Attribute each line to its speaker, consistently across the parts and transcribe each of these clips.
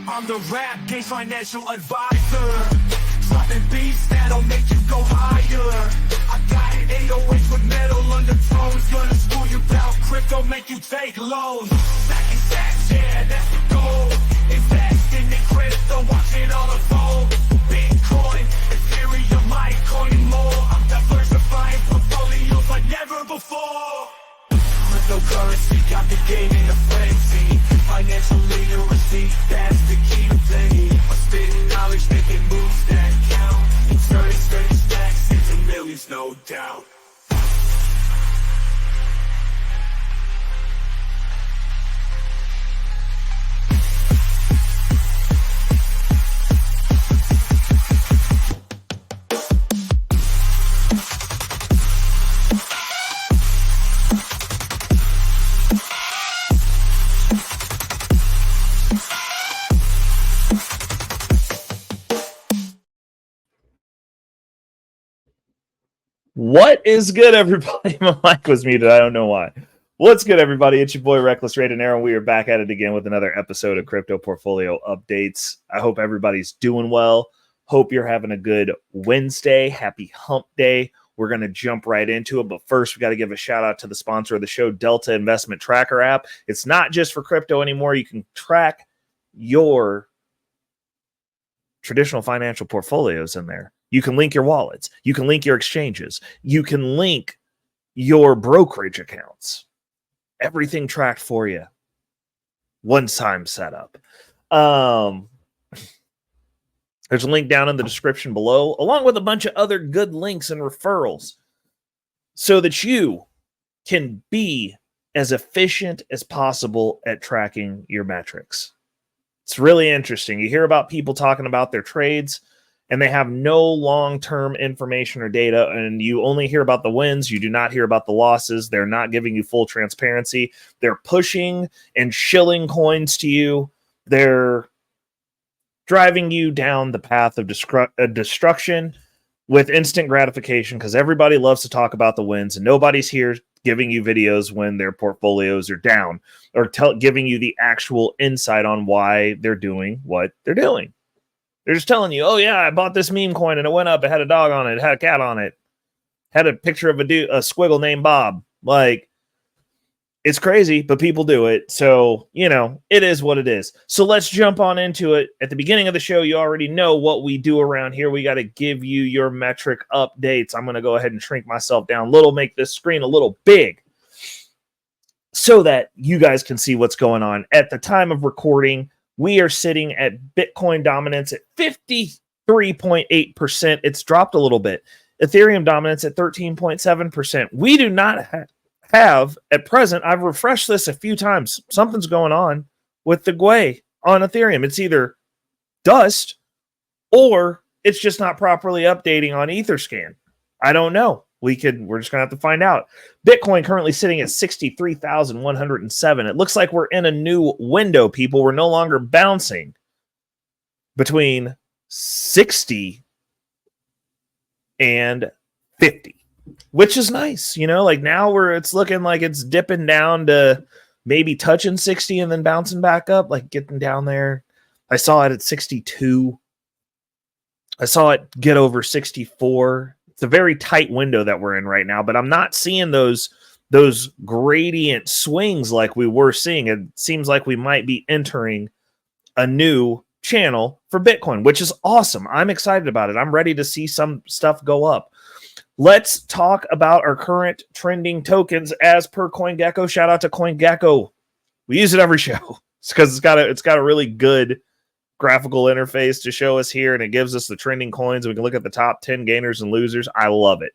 Speaker 1: I'm the rap game financial advisor. Dropping beats that'll make you go higher. I got an 808 with metal undertones. Gonna school you about crypto, make you take loans. Stacking stacks, yeah, that's the goal. Invest in the crypto, watch it all unfold. Bitcoin, Ethereum, Litecoin, and more. I'm diversifying portfolios like never before. Cryptocurrency got the game in a frenzy. Financial literacy, that's the key to play. I'm spitting knowledge, making moves that count. And turning stacks into millions, no doubt.
Speaker 2: What is good, everybody? My mic was muted. I don't know why. What's good, everybody? It's your boy, Reckless Ray Dinero. We are back at it again with another episode of Crypto Portfolio Updates. I hope everybody's doing well. Hope you're having a good Wednesday. Happy hump day. We're going to jump right into it. But first, we got to give a shout out to the sponsor of the show, Delta Investment Tracker app. It's not just for crypto anymore. You can track your traditional financial portfolios in there. You can link your wallets. You can link your exchanges. You can link your brokerage accounts. Everything tracked for you. One-time setup. There's a link down in the description below, along with a bunch of other good links and referrals, so that you can be as efficient as possible at tracking your metrics. It's really interesting. You hear about people talking about their trades, and they have no long-term information or data, and you only hear about the wins. You do not hear about the losses. They're not giving you full transparency. They're pushing and shilling coins to you. They're driving you down the path of destruction with instant gratification, because everybody loves to talk about the wins, and nobody's here giving you videos when their portfolios are down or giving you the actual insight on why they're doing what they're doing. They're just telling you, oh, yeah, I bought this meme coin and it went up. It had a dog on it. It had a cat on it. Had a picture of a squiggle named Bob. Like, it's crazy, but people do it. So, you know, it is what it is. So let's jump on into it. At the beginning of the show, you already know what we do around here. We got to give you your metric updates. I'm going to go ahead and shrink myself down a little, make this screen a little big so that you guys can see what's going on. At the time of recording, we are sitting at Bitcoin dominance at 53.8%. It's dropped a little bit. Ethereum dominance at 13.7%. We do not have, at present, I've refreshed this a few times. Something's going on with the GUI on Ethereum. It's either dust or it's just not properly updating on Etherscan. I don't know. We're just going to have to find out. Bitcoin currently sitting at 63,107. It looks like we're in a new window, people. We're no longer bouncing between 60 and 50, which is nice. You know, like now it's looking like it's dipping down to maybe touching 60 and then bouncing back up, like getting down there. I saw it at 62. I saw it get over 64. It's a very tight window that we're in right now, but I'm not seeing those gradient swings like we were seeing. It seems like we might be entering a new channel for Bitcoin, which is awesome. I'm excited about it. I'm ready to see some stuff go up. Let's talk about our current trending tokens as per CoinGecko. Shout out to CoinGecko. We use it every show. It's because it's got a really good graphical interface to show us here, and it gives us the trending coins. We can look at the top 10 gainers and losers. I love it.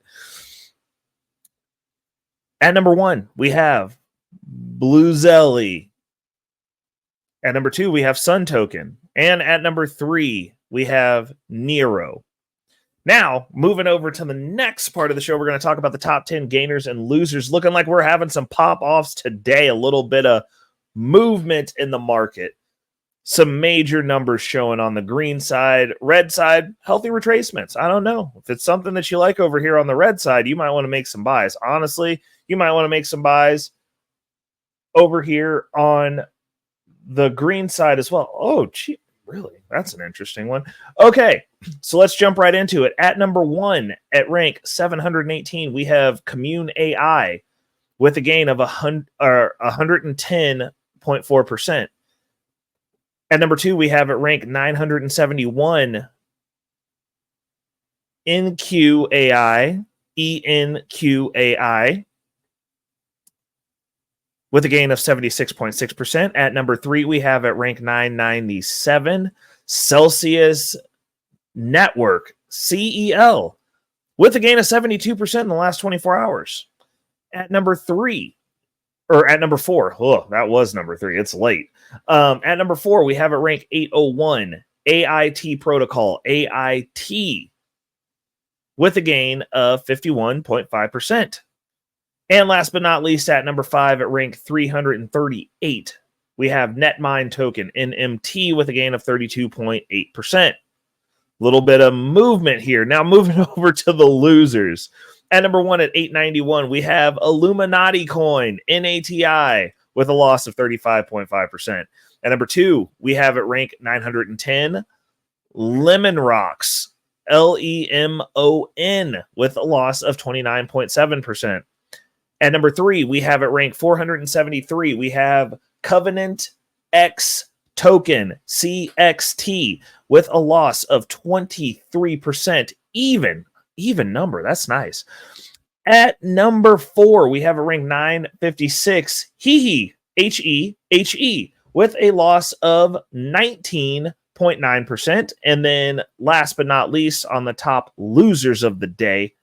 Speaker 2: At number 1, we have Blue Zelly. At number 2, we have Sun Token. And at number 3, we have Nero. Now, moving over to the next part of the show, we're going to talk about the top 10 gainers and losers. Looking like we're having some pop-offs today, a little bit of movement in the market. Some major numbers showing on the green side. Red side, healthy retracements. I don't know. If it's something that you like over here on the red side, you might want to make some buys. Honestly, you might want to make some buys over here on the green side as well. Oh, gee. Really? That's an interesting one. Okay, so let's jump right into it. At number 1, at rank 718, we have Commune AI with a gain of 110.4%. At number 2, we have at rank 971, ENQAI, ENQAI, with a gain of 76.6%. At number 3, we have at rank 997, Celsius Network, CEL, with a gain of 72% in the last 24 hours. At number 3, or at number 4, oh, that was number 3. It's late. At number 4, we have at rank 801, AIT Protocol, AIT, with a gain of 51.5%. And last but not least, at number 5, at rank 338, we have Netmine Token, NMT, with a gain of 32.8%. Little bit of movement here. Now moving over to the losers. At number 1, at 891, we have Illuminati Coin, NATI, with a loss of 35.5%. At number 2, we have at rank 910, Lemon Rocks, LEMON, with a loss of 29.7%. At number 3, we have at rank 473, we have Covenant X Token, CXT, with a loss of 23%. Even number. That's nice. At number 4, we have a rank 956, HE, HE, with a loss of 19.9%. And then last but not least, on the top losers of the day,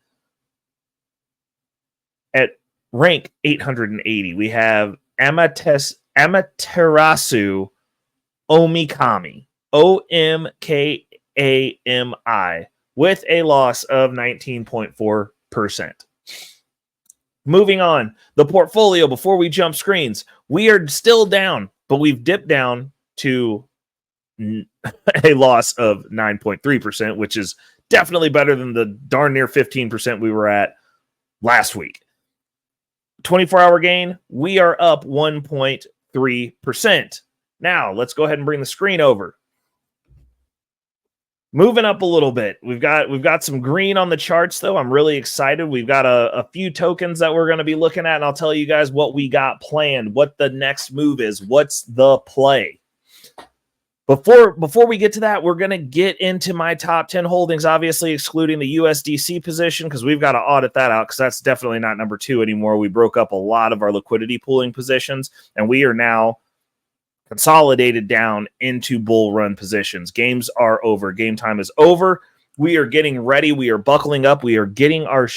Speaker 2: at rank 880, we have Amaterasu Omikami, OMKAMI, with a loss of 19.4%. Moving on, the portfolio, before we jump screens, we are still down, but we've dipped down to a loss of 9.3%, which is definitely better than the darn near 15% we were at last week. 24-hour gain, we are up 1.3%. Now, let's go ahead and bring the screen over. Moving up a little bit. We've got some green on the charts, though. I'm really excited. We've got a few tokens that we're going to be looking at, and I'll tell you guys what we got planned, what the next move is, what's the play. Before we get to that, we're going to get into my top 10 holdings, obviously excluding the USDC position, because we've got to audit that out, because that's definitely not number 2 anymore. We broke up a lot of our liquidity pooling positions, and we are now consolidated down into bull run positions. Games are over. Game time is over. We are getting ready. We are buckling up. We are getting our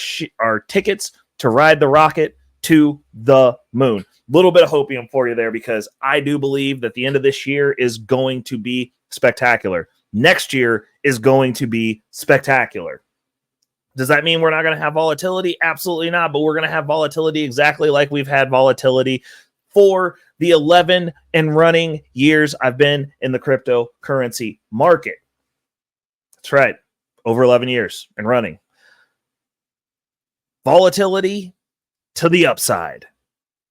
Speaker 2: tickets to ride the rocket to the moon. Little bit of hopium for you there, because I do believe that the end of this year is going to be spectacular. Next year is going to be spectacular. Does that mean we're not going to have volatility? Absolutely not, but we're going to have volatility exactly like we've had volatility for the 11 and running years I've been in the cryptocurrency market. That's right. Over 11 years and running. Volatility to the upside.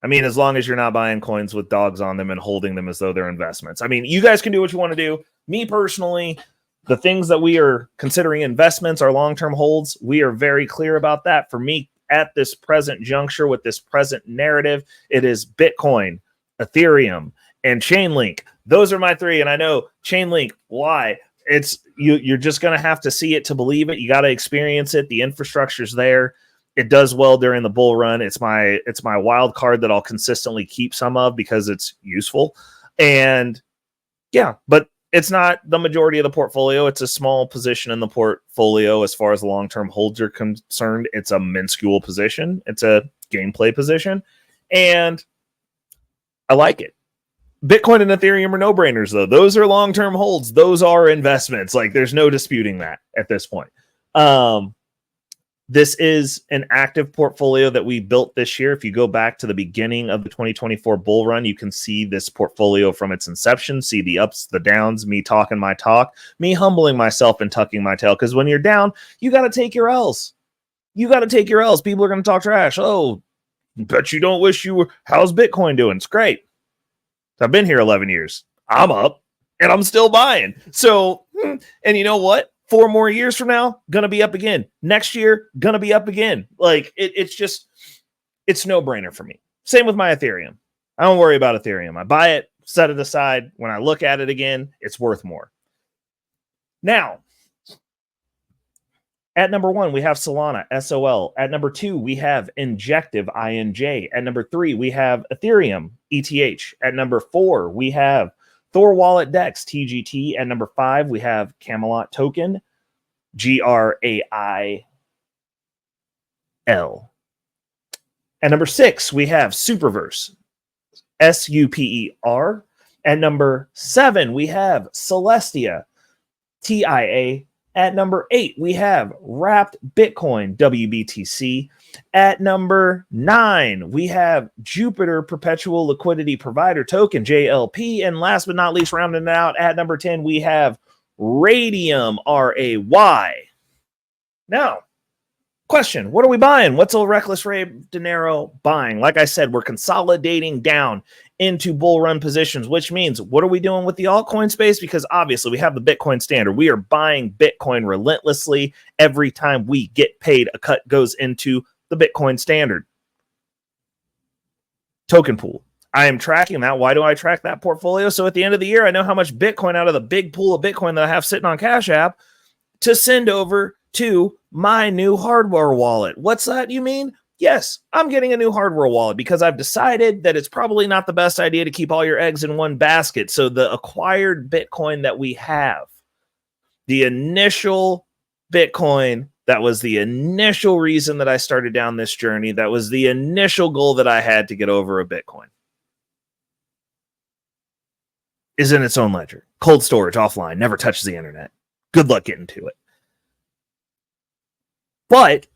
Speaker 2: I mean, as long as you're not buying coins with dogs on them and holding them as though they're investments. I mean, you guys can do what you want to do. Me personally, the things that we are considering investments are long-term holds. We are very clear about that. For me, at this present juncture, with this present narrative, it is Bitcoin, Ethereum, and Chainlink. Those are my 3. And I know Chainlink, why? It's you're just going to have to see it to believe it. You got to experience it. The infrastructure's there. It does well during the bull run. It's my wild card that I'll consistently keep some of because it's useful. And yeah, but it's not the majority of the portfolio. It's a small position in the portfolio as far as the long-term holds are concerned. It's a minuscule position. It's a gameplay position. And I like it. Bitcoin and Ethereum are no-brainers, though. Those are long-term holds. Those are investments. Like, there's no disputing that at this point. This is an active portfolio that we built this year. If you go back to the beginning of the 2024 bull run, you can see this portfolio from its inception, see the ups, the downs, me talking my talk, me humbling myself and tucking my tail. Because when you're down, you got to take your L's. You got to take your L's. People are going to talk trash. Oh, bet you don't wish you were. How's Bitcoin doing? It's great. I've been here 11 years. I'm up. and I'm still buying. So, and you know what? 4 more years from now, gonna be up again. Next year, gonna be up again. Like it's no brainer for me. Same with my Ethereum. I don't worry about Ethereum. I buy it, set it aside. When I look at it again, it's worth more. Now, at number 1, we have Solana, SOL. At number 2, we have Injective, INJ. At number 3, we have Ethereum, ETH. At number 4, we have Thorwallet DEX, TGT. At number 5, we have Camelot Token, GRAIL. At number 6, we have Superverse, SUPER. At number 7, we have Celestia, TIA. At number 8, we have Wrapped Bitcoin, WBTC. At number 9, we have Jupiter Perpetual Liquidity Provider Token, JLP. And last but not least, rounding it out, at number 10, we have Radium, RAY. Now, question, what are we buying? What's a Reckless Ray Dinero buying? Like I said, we're consolidating down into bull run positions, which means what are we doing with the altcoin space? Because obviously we have the Bitcoin standard. We are buying Bitcoin relentlessly. Every time we get paid, a cut goes into the Bitcoin standard token pool. I am tracking that. Why do I track that portfolio? So at the end of the year, I know how much Bitcoin out of the big pool of Bitcoin that I have sitting on Cash App to send over to my new hardware wallet. What's that you mean? Yes, I'm getting a new hardware wallet because I've decided that it's probably not the best idea to keep all your eggs in one basket. So the acquired Bitcoin that we have, the initial Bitcoin, that was the initial reason that I started down this journey. That was the initial goal that I had to get over a Bitcoin, is in its own ledger. Cold storage, offline, never touches the internet. Good luck getting to it. But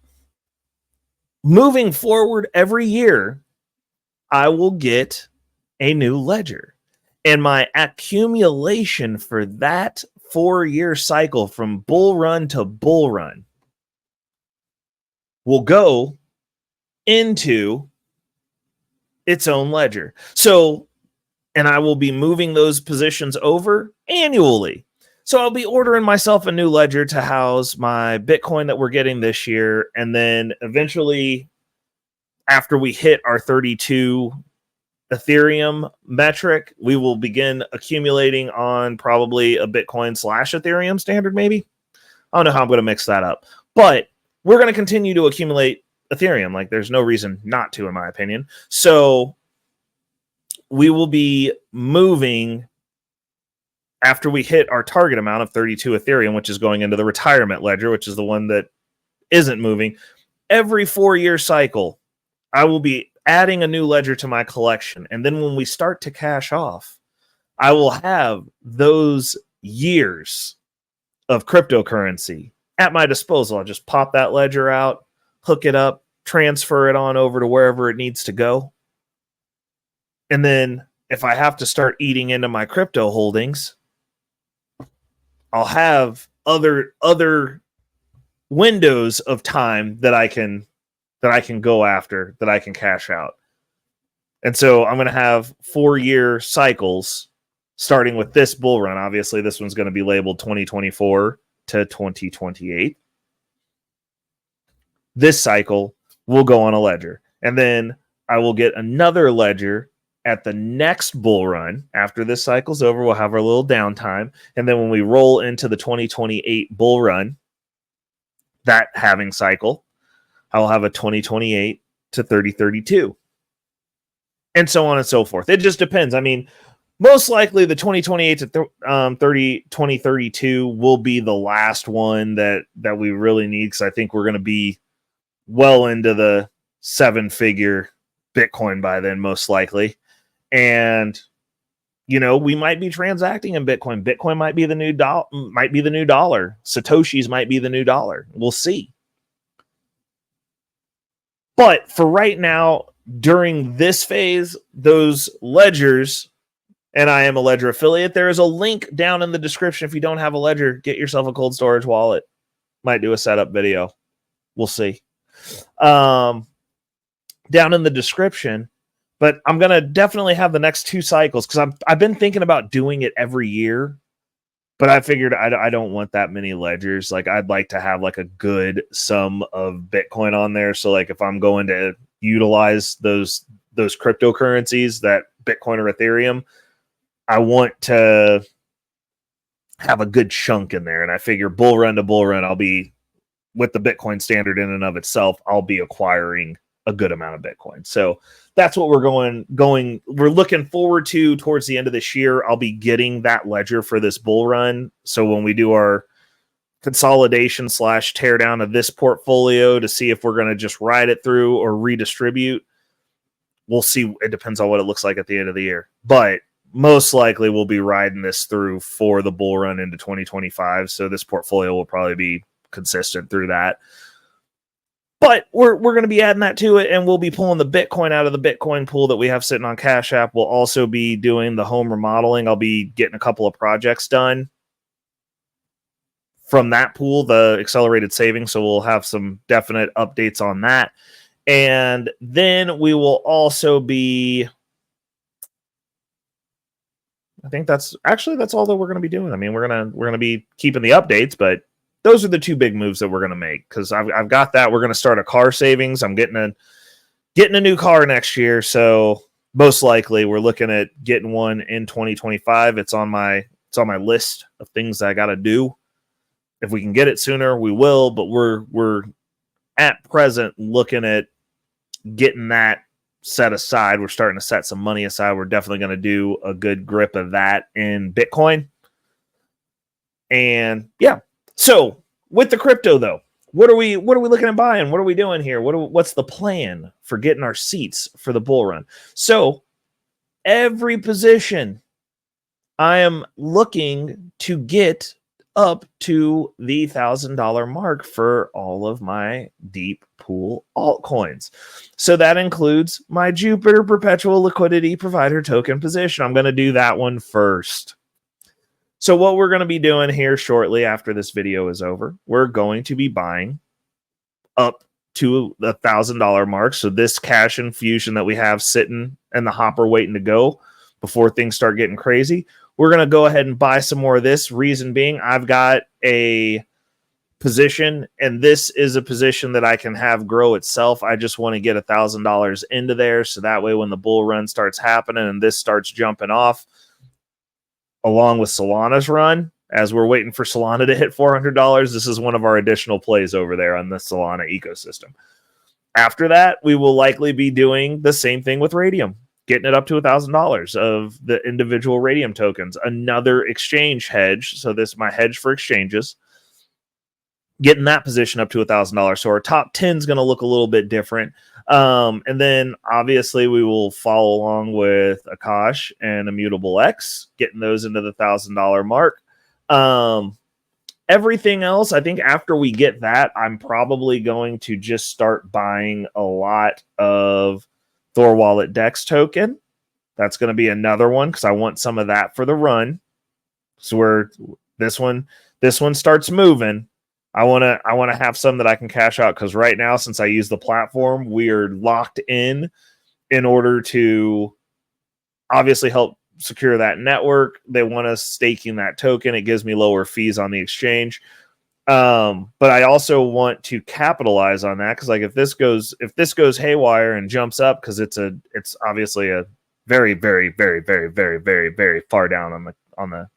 Speaker 2: moving forward every year, I will get a new ledger. And my accumulation for that 4-year cycle from bull run to bull run will go into its own ledger. So, and I will be moving those positions over annually. So I'll be ordering myself a new ledger to house my Bitcoin that we're getting this year. And then eventually, after we hit our 32 Ethereum metric, we will begin accumulating on probably a Bitcoin / Ethereum standard, maybe. I don't know how I'm going to mix that up. But we're going to continue to accumulate Ethereum. Like, there's no reason not to, in my opinion. So we will be moving after we hit our target amount of 32 Ethereum, which is going into the retirement ledger, which is the one that isn't moving. Every 4-year cycle, I will be adding a new ledger to my collection. And then when we start to cash off, I will have those years of cryptocurrency at my disposal. I'll just pop that ledger out, hook it up, transfer it on over to wherever it needs to go. And then if I have to start eating into my crypto holdings, I'll have other windows of time that I can go after, that I can cash out. And so I'm going to have 4-year cycles starting with this bull run. Obviously, this one's going to be labeled 2024 to 2028. This cycle will go on a ledger. And then I will get another ledger at the next bull run. After this cycle's over, we'll have our little downtime. And then when we roll into the 2028 bull run, that halving cycle, I will have a 2028 to 3032. And so on and so forth. It just depends. I mean, most likely the 2028 to 2032 will be the last one that we really need, because I think we're going to be well into the 7-figure Bitcoin by then, most likely. And, you know, we might be transacting in Bitcoin. Bitcoin might be the new dollar. Satoshis might be the new dollar. We'll see. But for right now, during this phase, those ledgers, and I am a Ledger affiliate, there is a link down in the description. If you don't have a Ledger, get yourself a cold storage wallet. Might do a setup video. We'll see. Down in the description. But I'm gonna definitely have the next 2 cycles because I've been thinking about doing it every year. But I figured I don't want that many ledgers. Like I'd like to have like a good sum of Bitcoin on there. So like if I'm going to utilize those cryptocurrencies, that Bitcoin or Ethereum, I want to have a good chunk in there. And I figure bull run to bull run, I'll be with the Bitcoin standard in and of itself, I'll be acquiring a good amount of Bitcoin. So that's what we're we're looking forward to towards the end of this year. I'll be getting that ledger for this bull run. So when we do our consolidation / tear down of this portfolio to see if we're going to just ride it through or redistribute, we'll see. It depends on what it looks like at the end of the year, but most likely we'll be riding this through for the bull run into 2025. So this portfolio will probably be consistent through that. But we're going to be adding that to it, and we'll be pulling the Bitcoin out of the Bitcoin pool that we have sitting on Cash App. We'll also be doing the home remodeling. I'll be getting a couple of projects done from that pool, the accelerated savings. So we'll have some definite updates on that. And then we will also be, I think that's all that we're going to be doing. I mean, we're going to be keeping the updates, but those are the 2 big moves that we're going to make because I've got that. We're going to start a car savings. I'm getting a new car next year, so most likely we're looking at getting one in 2025. It's on my list of things that I got to do. If we can get it sooner, we will. But we're at present looking at getting that set aside. We're starting to set some money aside. We're definitely going to do a good grip of that in Bitcoin, and yeah. So with the crypto though, what are we looking at buying? What are we doing here? What's the plan for getting our seats for the bull run? So every position I am looking to get up to the $1,000 mark for all of my deep pool altcoins. So that includes my Jupiter Perpetual Liquidity Provider token position. I'm going to do that one first. So what we're going to be doing here shortly after this video is over, we're going to be buying up to the $1,000 mark. So this cash infusion that we have sitting in the hopper waiting to go before things start getting crazy, we're going to go ahead and buy some more of this. Reason being, I've got a position, and this is a position that I can have grow itself. I just want to get $1,000 into there. So that way, when the bull run starts happening and this starts jumping off, along with Solana's run, as we're waiting for Solana to hit $400, this is one of our additional plays over there on the Solana ecosystem. After that, we will likely be doing the same thing with Radium, getting it up to $1,000 of the individual Radium tokens. Another exchange hedge. So this is my hedge for exchanges. Getting that position up to $1,000. So our top 10 is going to look a little bit different. And then obviously we will follow along with Akash and Immutable X, getting those into the $1,000 mark. Everything else, I think after we get that, I'm probably going to just start buying a lot of Thorwallet Dex token. That's going to be another one because I want some of that for the run. So where this one starts moving, I want to have some that I can cash out because right now, since I use the platform, we are locked in order to obviously help secure that network. They want us staking that token. It gives me lower fees on the exchange. But I also want to capitalize on that because like if this goes haywire and jumps up because it's obviously a very, very, very, very, very, very, very far down on the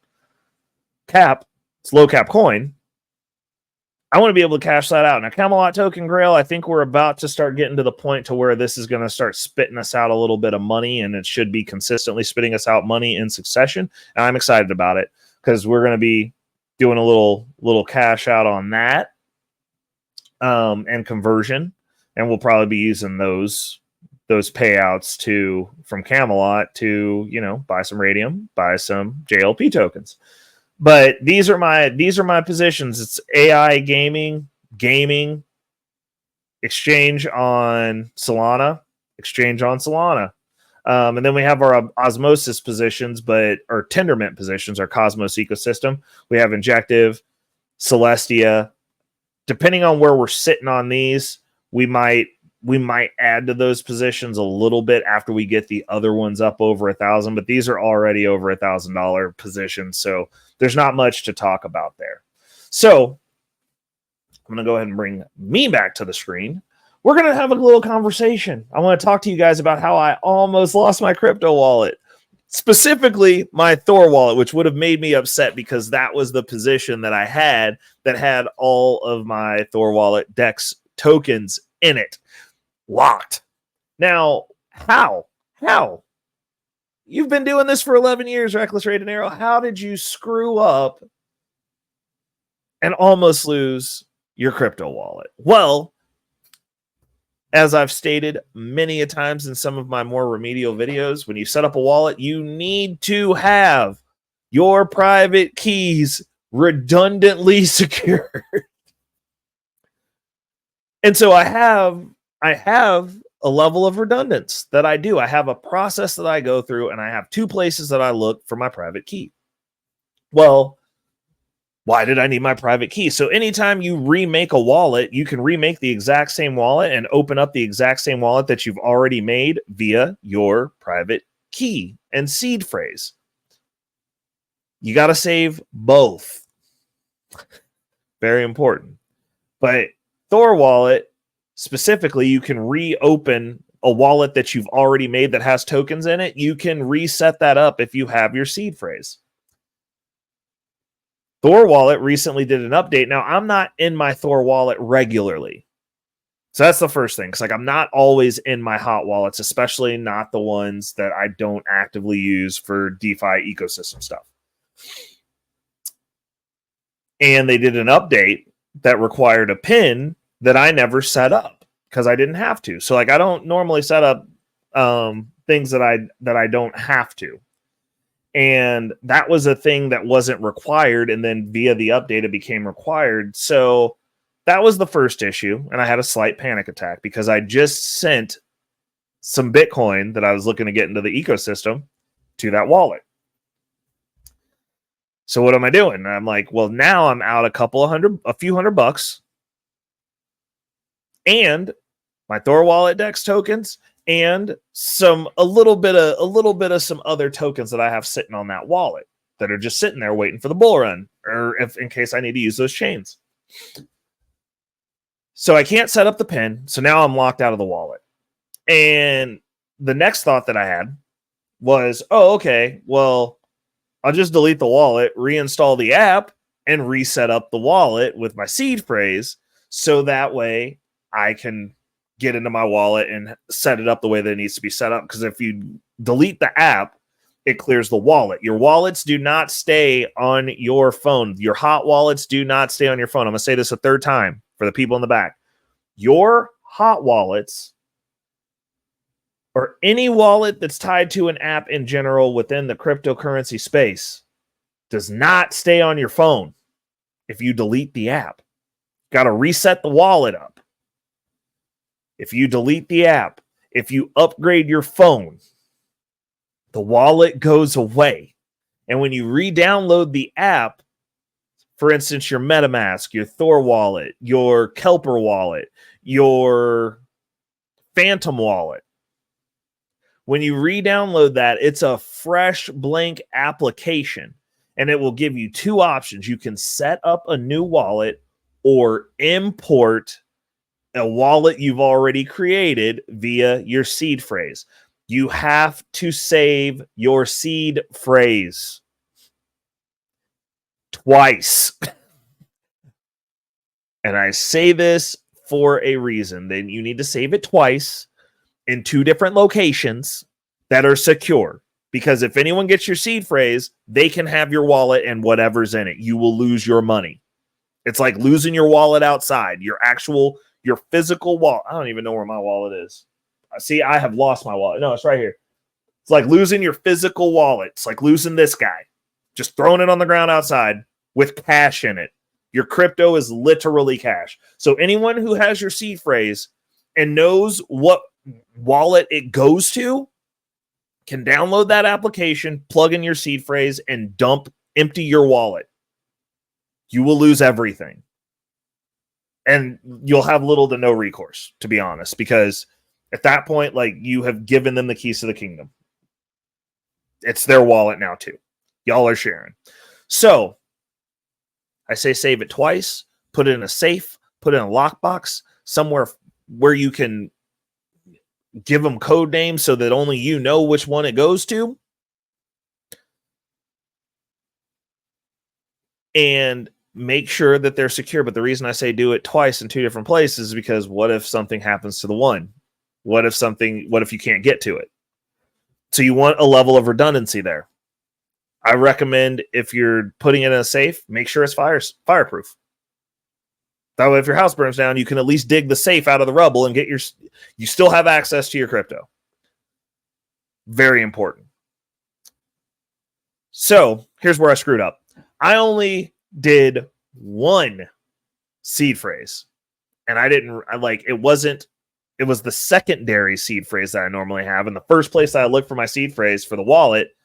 Speaker 2: cap. It's low cap coin. I want to be able to cash that out. Now, Camelot Token Grail, I think we're about to start getting to the point to where this is going to start spitting us out a little bit of money, and it should be consistently spitting us out money in succession. And I'm excited about it because we're going to be doing a little cash out on that and conversion, and we'll probably be using those payouts from Camelot to buy some Radium, buy some JLP tokens. But these are my positions. It's AI gaming, exchange on Solana. And then we have our osmosis positions, but our Tendermint positions, our Cosmos ecosystem. We have Injective, Celestia. Depending on where we're sitting on these, we might we might add to those positions a little bit after we get the other ones up over 1,000, but these are already over $1,000 positions, so there's not much to talk about there. So I'm going to go ahead and bring me back to the screen. We're going to have a little conversation. I want to talk to you guys about how I almost lost my crypto wallet, specifically my Thor wallet, which would have made me upset because that was the position that I had that had all of my Thor wallet DEX tokens in it, locked. Now, how? You've been doing this for 11 years, Reckless Rated Arrow. How did you screw up and almost lose your crypto wallet? Well, as I've stated many a times in some of my more remedial videos, when you set up a wallet, you need to have your private keys redundantly secured. And so I have a level of redundance that I do. I have a process that I go through, and I have two places that I look for my private key. Well, why did I need my private key? So anytime you remake a wallet, you can remake the exact same wallet and open up the exact same wallet that you've already made via your private key and seed phrase. You got to save both. Very important. But Thor wallet, specifically, you can reopen a wallet that you've already made that has tokens in it. You can reset that up if you have your seed phrase. Thor wallet recently did an update. Now, I'm not in my Thor wallet regularly. So that's the first thing. Because I'm not always in my hot wallets, especially not the ones that I don't actively use for DeFi ecosystem stuff. And they did an update that required a PIN that I never set up because I didn't have to. So I don't normally set up things that I don't have to. And that was a thing that wasn't required. And then via the update, it became required. So that was the first issue. And I had a slight panic attack because I just sent some Bitcoin that I was looking to get into the ecosystem to that wallet. So what am I doing? And I'm like, well, now I'm out a few hundred bucks, and my Thor wallet DEX tokens, and a little bit of some other tokens that I have sitting on that wallet that are just sitting there waiting for the bull run, or in case I need to use those chains. So I can't set up the PIN. So now I'm locked out of the wallet. And the next thought that I had was, oh, okay, well, I'll just delete the wallet, reinstall the app, and reset up the wallet with my seed phrase. So that way I can get into my wallet and set it up the way that it needs to be set up. Because if you delete the app, it clears the wallet. Your wallets do not stay on your phone. Your hot wallets do not stay on your phone. I'm going to say this a third time for the people in the back. Your hot wallets, or any wallet that's tied to an app in general within the cryptocurrency space, does not stay on your phone if you delete the app. Got to reset the wallet up. If you delete the app, if you upgrade your phone, the wallet goes away. And when you re-download the app, for instance, your Metamask, your Thor wallet, your Kelper wallet, your Phantom wallet, when you re-download that, it's a fresh blank application, and it will give you two options. You can set up a new wallet or import a wallet you've already created via your seed phrase. You have to save your seed phrase twice. And I say this for a reason. Then you need to save it twice in two different locations that are secure. Because if anyone gets your seed phrase, they can have your wallet and whatever's in it. You will lose your money. It's like losing your wallet outside. Your physical wallet. I don't even know where my wallet is. See, I have lost my wallet. No, it's right here. It's like losing your physical wallet. It's like losing this guy. Just throwing it on the ground outside with cash in it. Your crypto is literally cash. So anyone who has your seed phrase and knows what wallet it goes to can download that application, plug in your seed phrase, and empty your wallet. You will lose everything. And you'll have little to no recourse, to be honest, because at that point, like, you have given them the keys to the kingdom. It's their wallet now too. Y'all are sharing. So I say save it twice, put it in a safe, put it in a lockbox, somewhere where you can give them code names so that only you know which one it goes to. And make sure that they're secure. But the reason I say do it twice in two different places is because what if something happens to the one? What if you can't get to it? So you want a level of redundancy there. I recommend, if you're putting it in a safe, make sure it's fireproof. That way, if your house burns down, you can at least dig the safe out of the rubble and you still have access to your crypto. Very important. So here's where I screwed up. I only did one seed phrase, and it was the secondary seed phrase that I normally have. In the first place I looked for my seed phrase for the wallet,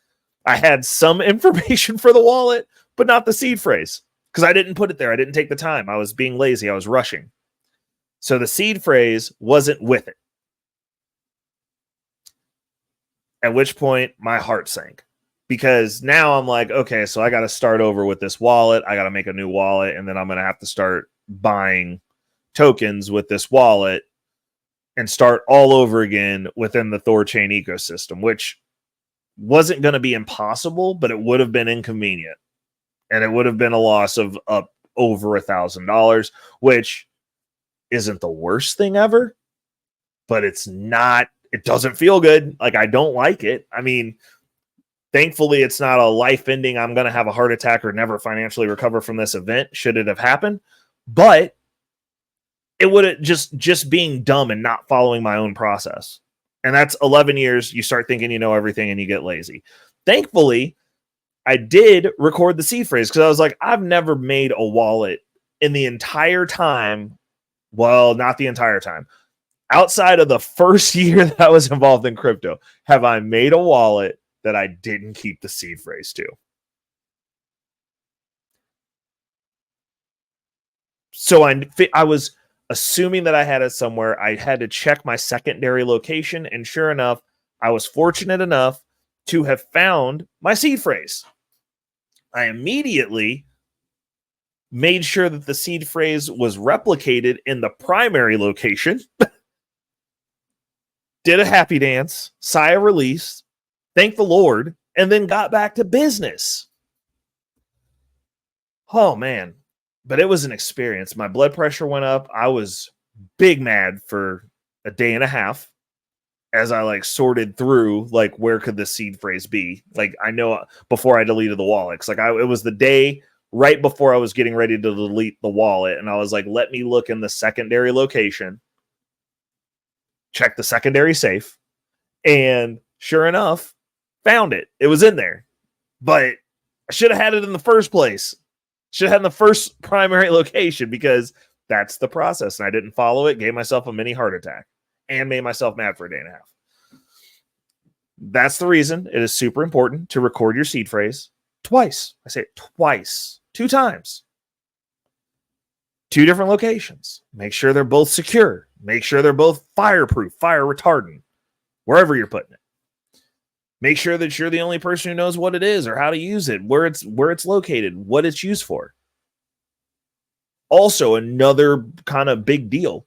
Speaker 2: I had some information for the wallet, but not the seed phrase, because I didn't put it there. I didn't take the time. I was being lazy. I was rushing. So the seed phrase wasn't with it. At which point my heart sank, because now I'm like, okay, so I got to start over with this wallet. I got to make a new wallet, and then I'm going to have to start buying tokens with this wallet and start all over again within the Thorchain ecosystem, which wasn't going to be impossible, but it would have been inconvenient. And it would have been a loss of up over $1,000, which isn't the worst thing ever, but it doesn't feel good. Like, I don't like it. I mean, thankfully it's not a life ending, I'm going to have a heart attack or never financially recover from this event, should it have happened. But it would have just being dumb and not following my own process. And that's 11 years. You start thinking you know everything and you get lazy. Thankfully, I did record the seed phrase, because I was like, I've never made a wallet in the entire time. Well, not the entire time. Outside of the first year that I was involved in crypto, have I made a wallet that I didn't keep the seed phrase to? So I was assuming that I had it somewhere. I had to check my secondary location, and sure enough, I was fortunate enough to have found my seed phrase. I immediately made sure that the seed phrase was replicated in the primary location, did a happy dance, sigh of release, thank the Lord, and then got back to business. Oh, man. But it was an experience. My blood pressure went up. I was big mad for a day and a half as I sorted through where could the seed phrase be. I know before I deleted the wallet, because it was the day right before I was getting ready to delete the wallet, and I was like, let me look in the secondary location, check the secondary safe, and sure enough, found it. It was in there, but I should have had it in the first place. Should have had in the first primary location, because that's the process. And I didn't follow it, gave myself a mini heart attack, and made myself mad for a day and a half. That's the reason it is super important to record your seed phrase twice. I say it twice, 2 times. 2 different locations. Make sure they're both secure. Make sure they're both fireproof, fire retardant, wherever you're putting it. Make sure that you're the only person who knows what it is or how to use it, where it's located, what it's used for. Also, another kind of big deal.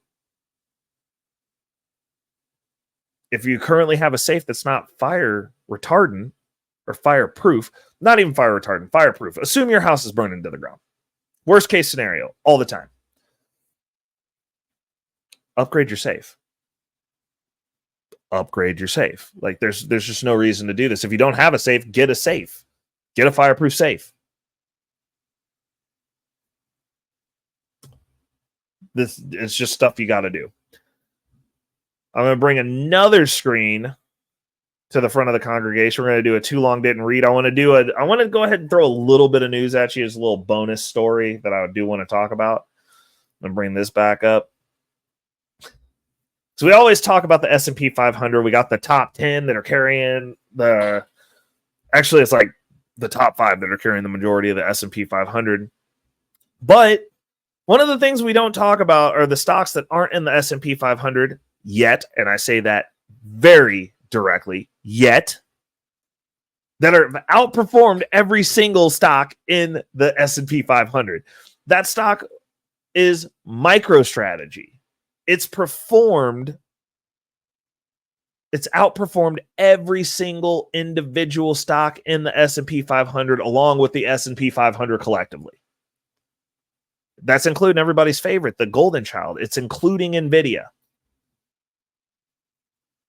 Speaker 2: If you currently have a safe that's not fire retardant or fireproof, not even fire retardant, fireproof, assume your house is burning to the ground. Worst case scenario, all the time. Upgrade your safe. Upgrade your safe. There's just no reason to do this. If you don't have a safe, get a safe. Get a fireproof safe. It's just stuff you got to do. I'm going to bring another screen to the front of the congregation. We're going to do a too long didn't read. I want to go ahead and throw a little bit of news at you as a little bonus story that I do want to talk about. I'm going to bring this back up. So we always talk about the S&P 500. We got the top 10 that are carrying actually it's the top 5 that are carrying the majority of the S&P 500. But One of the things we don't talk about are the stocks that aren't in the S&P 500 yet, and I say that very directly, yet, that are outperformed every single stock in the S&P 500. That stock is MicroStrategy. It's outperformed every single individual stock in the S&P 500 along with the S&P 500 collectively. That's including everybody's favorite, the golden child. It's including NVIDIA.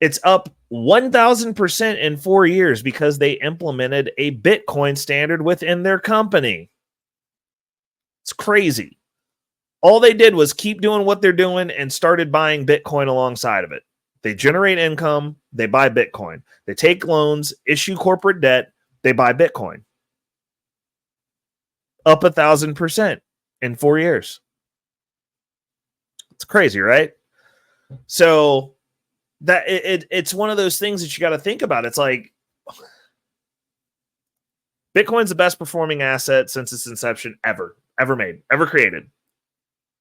Speaker 2: It's up 1,000% in 4 years because they implemented a Bitcoin standard within their company. It's crazy. All they did was keep doing what they're doing and started buying Bitcoin alongside of it. They generate income, they buy Bitcoin. They take loans, issue corporate debt, they buy Bitcoin. Up 1,000% in 4 years. It's crazy, right? So that it's one of those things that you got to think about. It's like Bitcoin's the best performing asset since its inception ever made, ever created.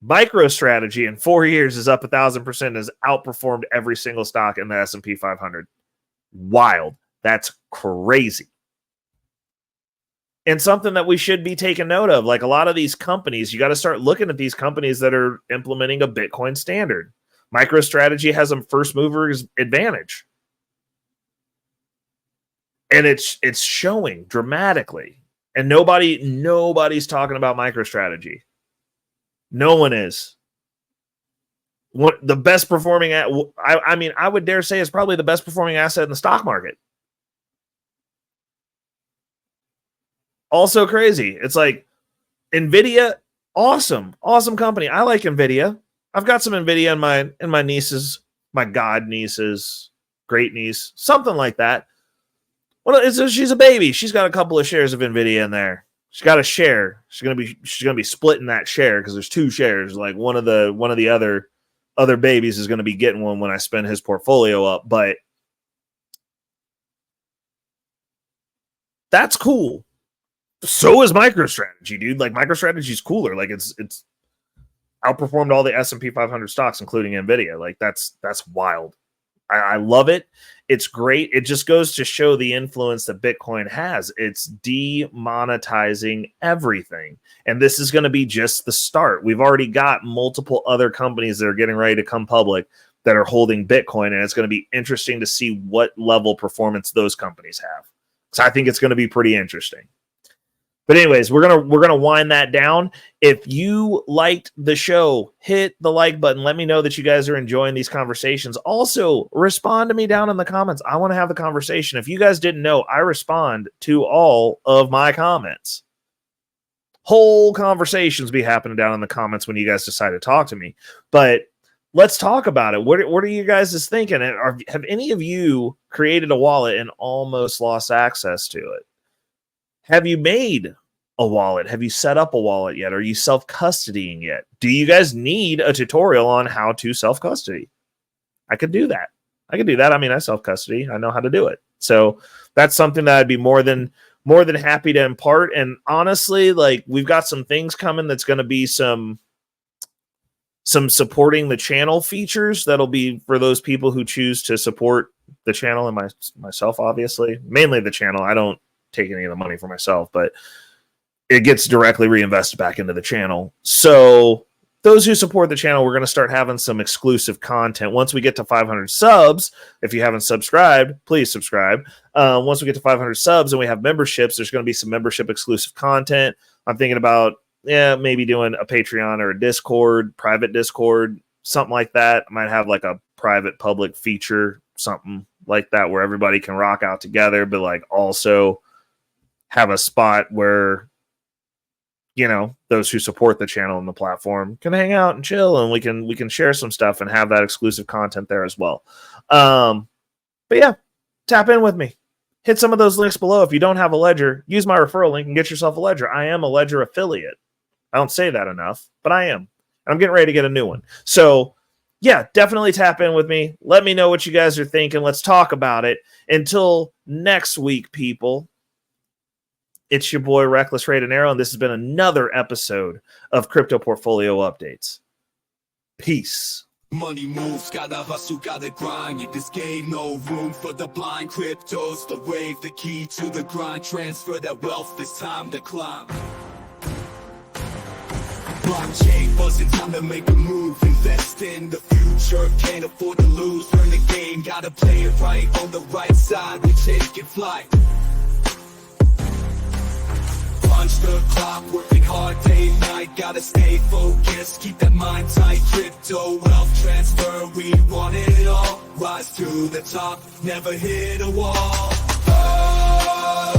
Speaker 2: MicroStrategy in 4 years is up 1,000%, has outperformed every single stock in the S&P 500. Wild. That's crazy. And something that we should be taking note of, like a lot of these companies, you got to start looking at these companies that are implementing a Bitcoin standard. MicroStrategy has a first mover's advantage. And it's showing dramatically. And nobody's talking about MicroStrategy. No one is. What the best performing I would dare say is probably the best performing asset in the stock market. Also crazy. It's like NVIDIA, awesome company. I like NVIDIA. I've got some NVIDIA in my nieces, my god nieces, great niece, something like that. Well, she's a baby. She's got a couple of shares of NVIDIA in there. She's got a share. She's gonna be splitting that share because there's 2 shares. Like one of the other babies is gonna be getting one when I spin his portfolio up. But that's cool. So is MicroStrategy, dude. Like MicroStrategy is cooler. Like it's outperformed all the S&P 500 stocks, including NVIDIA. Like that's wild. I love it. It's great. It just goes to show the influence that Bitcoin has. It's demonetizing everything. And this is going to be just the start. We've already got multiple other companies that are getting ready to come public that are holding Bitcoin. And it's going to be interesting to see what level performance those companies have. So I think it's going to be pretty interesting. But anyways, we're gonna wind that down. If you liked the show, hit the like button. Let me know that you guys are enjoying these conversations. Also, respond to me down in the comments. I want to have the conversation. If you guys didn't know, I respond to all of my comments. Whole conversations be happening down in the comments when you guys decide to talk to me. But let's talk about it. What are you guys thinking? Have any of you created a wallet and almost lost access to it? Have you made a wallet? Have you set up a wallet yet? Are you self-custodying yet? Do you guys need a tutorial on how to self-custody? I could do that. I mean, I self-custody. I know how to do it. So that's something that I'd be more than happy to impart. And honestly, like we've got some things coming that's going to be some supporting the channel features that'll be for those people who choose to support the channel and myself, obviously. Mainly the channel. I don't take any of the money for myself, but it gets directly reinvested back into the channel. So those who support the channel, we're going to start having some exclusive content. Once we get to 500 subs, if you haven't subscribed, please subscribe. Once we get to 500 subs and we have memberships, there's going to be some membership exclusive content. I'm thinking about, maybe doing a Patreon or a Discord, private Discord, something like that. I might have like a private public feature, something like that, where everybody can rock out together, but like also have a spot where, those who support the channel and the platform can hang out and chill, and we can share some stuff and have that exclusive content there as well. But yeah, tap in with me. Hit some of those links below. If you don't have a Ledger, use my referral link and get yourself a Ledger. I am a Ledger affiliate. I don't say that enough, but I am. And I'm getting ready to get a new one. So yeah, definitely tap in with me. Let me know what you guys are thinking. Let's talk about it. Until next week, people. It's your boy Reckless Radenero, and this has been another episode of Crypto Portfolio Updates. Peace.
Speaker 1: Money moves, gotta hustle, gotta grind. In this game, no room for the blind. Crypto's the wave, the key to the grind. Transfer that wealth, it's time to climb. Blockchain buzzing, time to make a move. Invest in the future, can't afford to lose. Learn the game, gotta play it right. On the right side, we take it flight. Punch the clock, working hard day and night. Gotta stay focused, keep that mind tight. Crypto, wealth transfer, we want it all. Rise to the top, never hit a wall. Oh,